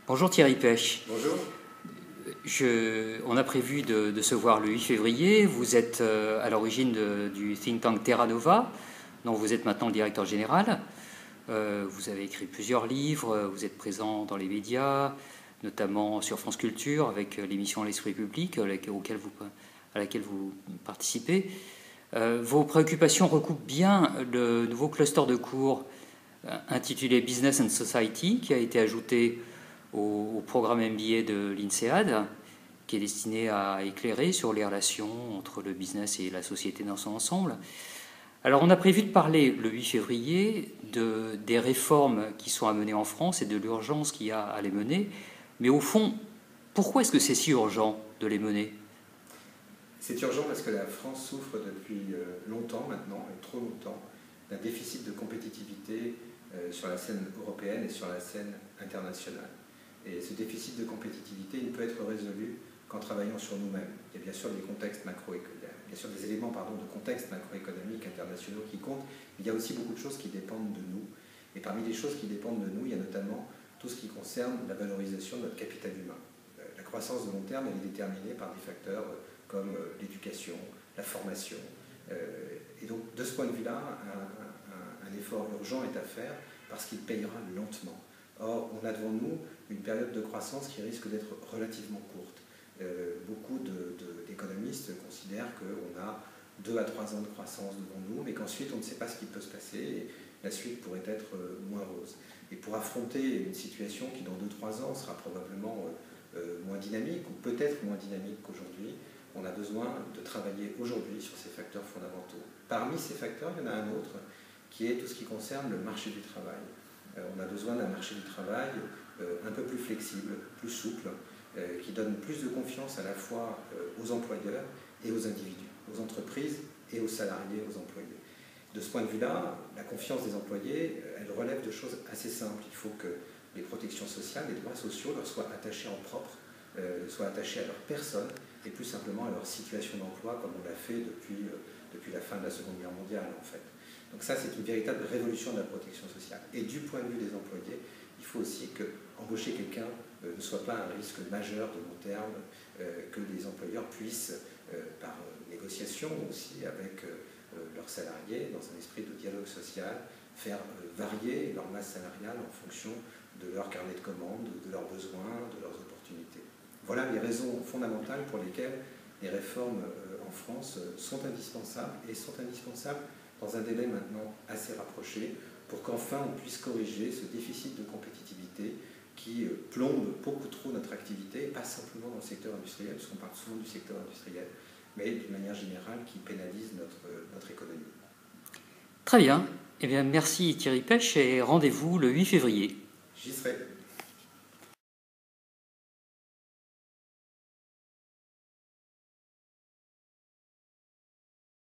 Bonjour Thierry Pech. Bonjour. On a prévu de se voir le 8 février. Vous êtes à l'origine du think tank Terra Nova, dont vous êtes maintenant le directeur général. Vous avez écrit plusieurs livres, vous êtes présent dans les médias, notamment sur France Culture avec l'émission L'Esprit public à laquelle vous participez. Vos préoccupations recoupent bien le nouveau cluster de cours intitulé Business and Society, qui a été ajouté au programme MBA de l'INSEAD, qui est destiné à éclairer sur les relations entre le business et la société dans son ensemble. Alors, on a prévu de parler le 8 février des réformes qui sont à mener en France et de l'urgence qu'il y a à les mener. Mais au fond, pourquoi est-ce que c'est si urgent de les mener ? C'est urgent parce que la France souffre depuis longtemps maintenant, et trop longtemps, d'un déficit de compétitivité sur la scène européenne et sur la scène internationale. Et ce déficit de compétitivité, il ne peut être résolu qu'en travaillant sur nous-mêmes. Il y a bien sûr des contextes des éléments de contexte macroéconomique internationaux qui comptent, mais il y a aussi beaucoup de choses qui dépendent de nous. Et parmi les choses qui dépendent de nous, il y a notamment tout ce qui concerne la valorisation de notre capital humain. La croissance de long terme, elle est déterminée par des facteurs comme l'éducation, la formation. Et donc, de ce point de vue-là, un effort urgent est à faire parce qu'il payera lentement. Or, on a devant nous une période de croissance qui risque d'être relativement courte. Beaucoup d'économistes considèrent qu'on a 2 à 3 ans de croissance devant nous, mais qu'ensuite on ne sait pas ce qui peut se passer et la suite pourrait être moins rose. Et pour affronter une situation qui dans 2-3 ans sera probablement moins dynamique ou peut-être moins dynamique qu'aujourd'hui, on a besoin de travailler aujourd'hui sur ces facteurs fondamentaux. Parmi ces facteurs, il y en a un autre qui est tout ce qui concerne le marché du travail. On a besoin d'un marché du travail un peu plus flexible, plus souple, qui donne plus de confiance à la fois aux employeurs et aux individus, aux entreprises et aux salariés, aux employés. De ce point de vue-là, la confiance des employés, elle relève de choses assez simples. Il faut que les protections sociales, les droits sociaux leur soient attachés en propre, soient attachés à leur personne et plus simplement à leur situation d'emploi, comme on l'a fait depuis la fin de la Seconde Guerre mondiale, en fait. Donc ça, c'est une véritable révolution de la protection sociale. Et du point de vue des employés, il faut aussi que embaucher quelqu'un ne soit pas un risque majeur de long terme, que les employeurs puissent, par négociation aussi avec leurs salariés, dans un esprit de dialogue social, faire varier leur masse salariale en fonction de leur carnet de commandes, de leurs besoins, de leurs opportunités. Voilà les raisons fondamentales pour lesquelles les réformes en France sont indispensables et sont indispensables dans un délai maintenant assez rapproché pour qu'enfin on puisse corriger ce déficit de compétitivité qui plombe beaucoup trop notre activité, pas simplement dans le secteur industriel, parce qu'on parle souvent du secteur industriel, mais d'une manière générale qui pénalise notre économie. Très bien. Eh bien, merci Thierry Pech et rendez-vous le 8 février. J'y serai.